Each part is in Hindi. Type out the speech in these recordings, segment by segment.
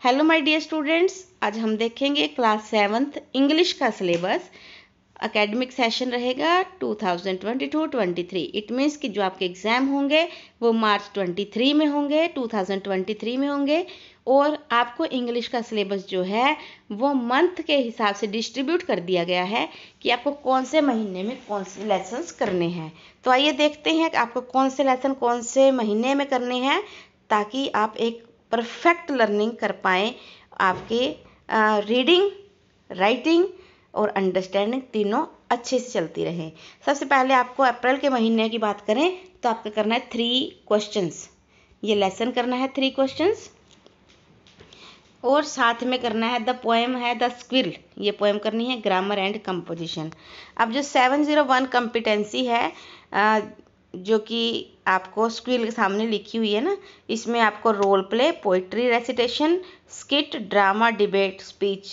हेलो माय डियर स्टूडेंट्स, आज हम देखेंगे क्लास 7th इंग्लिश का सिलेबस। एकेडमिक सेशन रहेगा 2022-23। इट मीन्स कि जो आपके एग्ज़ाम होंगे वो मार्च 23 में होंगे, 2023 में होंगे। और आपको इंग्लिश का सिलेबस जो है वो मंथ के हिसाब से डिस्ट्रीब्यूट कर दिया गया है कि आपको कौन से महीने में कौन से लेसन्स करने हैं। तो आइए देखते हैं कि आपको कौन से लेसन कौन से महीने में करने हैं, ताकि आप एक परफेक्ट लर्निंग कर पाएँ। आपके रीडिंग, राइटिंग और अंडरस्टैंडिंग तीनों अच्छे से चलती रहे। सबसे पहले आपको अप्रैल के महीने की बात करें तो आपको करना है 3 क्वेश्चंस। ये लेसन करना है 3 क्वेश्चंस, और साथ में करना है द पोएम है द स्क्विल। ये पोएम करनी है, ग्रामर एंड कंपोजिशन। अब जो 701 कॉम्पिटेंसी है जो कि आपको स्क्विल के सामने लिखी हुई है ना, इसमें आपको role play, poetry recitation, skit, drama, debate, speech,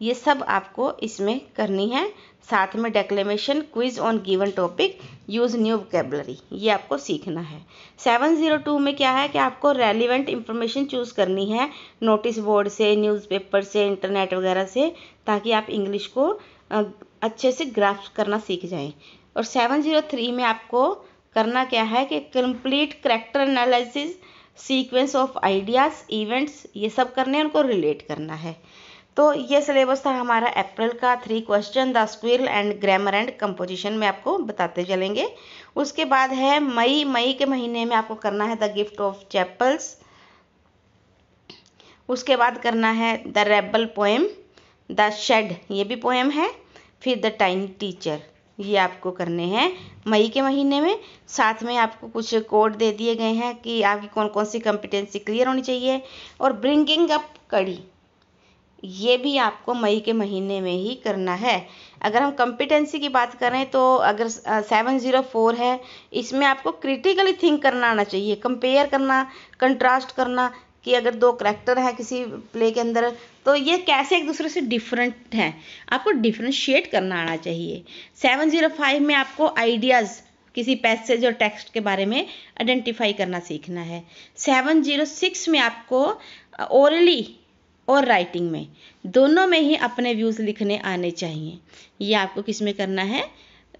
ये सब आपको इसमें करनी है। साथ में declamation, quiz on given topic, use new vocabulary, ये आपको सीखना है। 702 में क्या है कि आपको रेलिवेंट इंफॉर्मेशन चूज़ करनी है, नोटिस बोर्ड से, न्यूज़पेपर से, इंटरनेट वगैरह से, ताकि आप इंग्लिश को अच्छे से ग्रास्प करना सीख जाएं। और 703 में आपको करना क्या है कि complete character analysis, sequence of ideas, events, ये सब करने हैं, उनको रिलेट करना है। तो ये सिलेबस था हमारा अप्रैल का। 3 question the squill and grammar and composition में आपको बताते चलेंगे। उसके बाद है मई के महीने में आपको करना है द गिफ्ट ऑफ चैपल्स। उसके बाद करना है the rebel poem, the shed, ये भी पोएम है। फिर द टाइनी टीचर, ये आपको करने हैं मई के महीने में। साथ में आपको कुछ कोड दे दिए गए हैं कि आपकी कौन कौन सी कॉम्पिटेंसी क्लियर होनी चाहिए। और ब्रिंगिंग अप कड़ी, ये भी आपको मई के महीने में ही करना है। अगर हम कॉम्पिटेंसी की बात करें तो अगर 704 है, इसमें आपको क्रिटिकली थिंक करना आना चाहिए, कंपेयर करना, कंट्रास्ट करना कि अगर 2 करैक्टर हैं किसी प्ले के अंदर तो ये कैसे एक दूसरे से डिफरेंट हैं, आपको डिफरेंशिएट करना आना चाहिए। 705 में आपको आइडियाज़, किसी पैसेज और टेक्स्ट के बारे में आइडेंटिफाई करना सीखना है। 706 में आपको ओरली और राइटिंग में दोनों में ही अपने व्यूज़ लिखने आने चाहिए। ये आपको किस में करना है,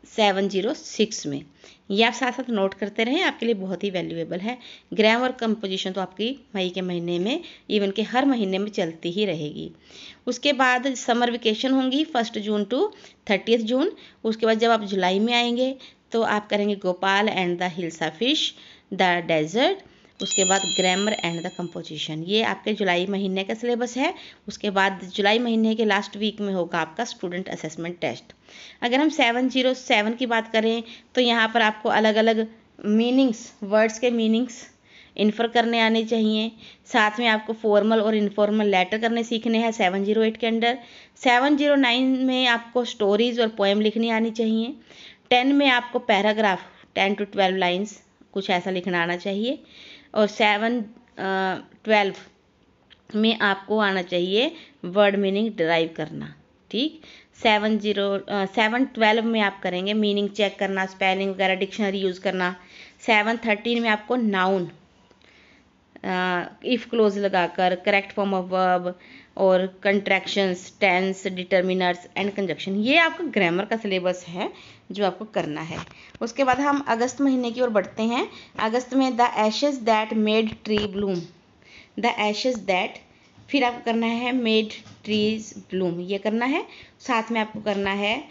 706 में। ये आप साथ साथ नोट करते रहें, आपके लिए बहुत ही वैल्यूएबल है। ग्रामर कंपोजिशन तो आपकी मई के महीने में, इवन के हर महीने में चलती ही रहेगी। उसके बाद समर वेकेशन होंगी 1 जून टू 30 जून। उसके बाद जब आप जुलाई में आएंगे तो आप करेंगे Gopal and the hilsa fish, the desert. उसके बाद ग्रामर एंड द कंपोजिशन, ये आपके जुलाई महीने का सिलेबस है। उसके बाद जुलाई महीने के लास्ट वीक में होगा आपका स्टूडेंट असेसमेंट टेस्ट। अगर हम 707 की बात करें तो यहाँ पर आपको अलग अलग मीनिंग्स, वर्ड्स के मीनिंग्स इन्फर करने आने चाहिए। साथ में आपको फॉर्मल और इनफॉर्मल लेटर करने सीखने हैं 708 के अंडर। 709 में आपको स्टोरीज़ और पोएम लिखनी आनी चाहिए। 10 में आपको पैराग्राफ 10 to 12 लाइन्स कुछ ऐसा लिखना आना चाहिए। और 712 में आपको आना चाहिए वर्ड मीनिंग डिराइव करना, ठीक। 712 में आप करेंगे मीनिंग चेक करना, स्पेलिंग वगैरह, डिक्शनरी यूज़ करना। 713 में आपको नाउन इफ़ क्लोज लगाकर, करेक्ट फॉर्म ऑफ वर्ब और contractions, tense, determiners and conjunction, ये आपका ग्रामर का सिलेबस है जो आपको करना है। उसके बाद हम अगस्त महीने की ओर बढ़ते हैं। अगस्त में the Ashes that made tree Bloom, the Ashes that, फिर आपको करना है मेड ट्रीज ब्लूम, ये करना है। साथ में आपको करना है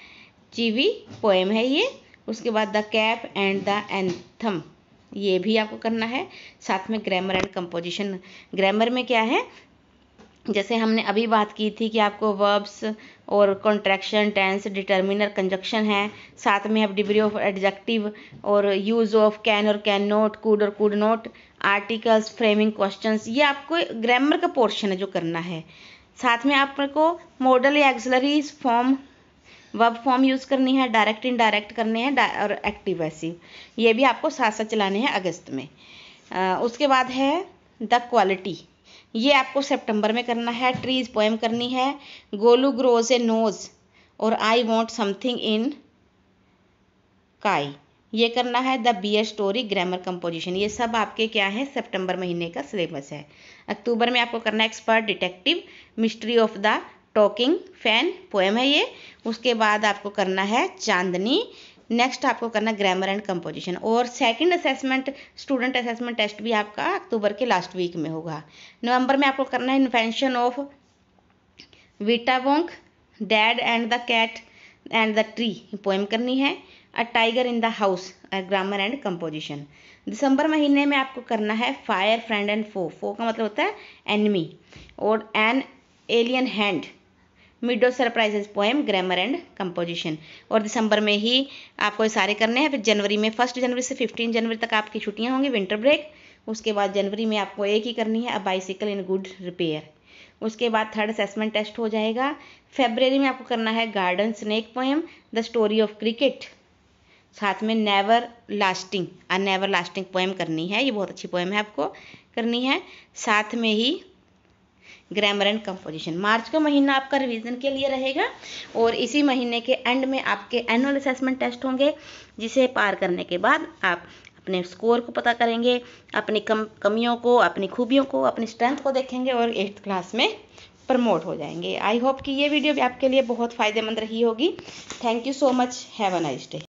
चीवी, पोएम है ये। उसके बाद the cap and the anthem, ये भी आपको करना है। साथ में ग्रामर एंड कंपोजिशन, ग्रामर में क्या है, जैसे हमने अभी बात की थी कि आपको वर्ब्स और कॉन्ट्रैक्शन, टेंस, डिटर्मिनर, कंजक्शन है। साथ में आप डिग्री ऑफ एडजेक्टिव और यूज़ ऑफ कैन और कैन नॉट, कुड और could not, articles, framing questions, ये आपको ग्रामर का पोर्शन है जो करना है। साथ में आपको मॉडल या auxiliaries form, verb form use करनी है, डायरेक्ट इनडायरेक्ट करने हैं और एक्टिव पैसिव, ये भी आपको साथ साथ चलाने हैं अगस्त में। उसके बाद है द क्वालिटी, ये आपको सितंबर में करना है। ट्रीज पोएम करनी है। गोलू ग्रोज ए नोज और आई वॉन्ट समथिंग इन काई, ये करना है the bear story, grammar composition. ये सब आपके क्या है, सितंबर महीने का सिलेबस है। अक्टूबर में आपको करना है expert detective, mystery of the talking fan, poem है ये। उसके बाद आपको करना है चांदनी। नेक्स्ट आपको करना ग्रामर एंड कंपोजिशन। और second assessment, student assessment test भी आपका अक्टूबर के लास्ट वीक में होगा। नवंबर में आपको करना है invention of Vita Wong, dad and the cat and the tree, poem करनी है। A tiger in the house, grammar and composition. दिसंबर महीने में आपको करना है fire, friend and foe, foe का मतलब होता है एनिमी, और an alien hand, meadow surprises, poem, grammar and composition. और दिसंबर में ही आपको ये सारे करने हैं। फिर जनवरी में 1 जनवरी से 15 जनवरी तक आपकी छुट्टियां होंगी, विंटर ब्रेक। उसके बाद जनवरी में आपको एक ही करनी है, a bicycle in good repair. उसके बाद थर्ड असेसमेंट टेस्ट हो जाएगा। फेब्रवरी में आपको करना है garden snake poem, the story of cricket. साथ में never lasting, a never lasting poem करनी है, ये बहुत अच्छी पोएम है, आपको करनी है। साथ में ही ग्रामर एंड कंपोजिशन। मार्च का महीना आपका रिवीजन के लिए रहेगा, और इसी महीने के एंड में आपके एनुअल असेसमेंट टेस्ट होंगे, जिसे पार करने के बाद आप अपने स्कोर को पता करेंगे, अपनी कमियों को, अपनी खूबियों को, अपनी स्ट्रेंथ को देखेंगे, और 8th क्लास में प्रमोट हो जाएंगे। आई होप कि ये वीडियो भी आपके लिए बहुत फ़ायदेमंद रही होगी। Thank you so much, have a nice day.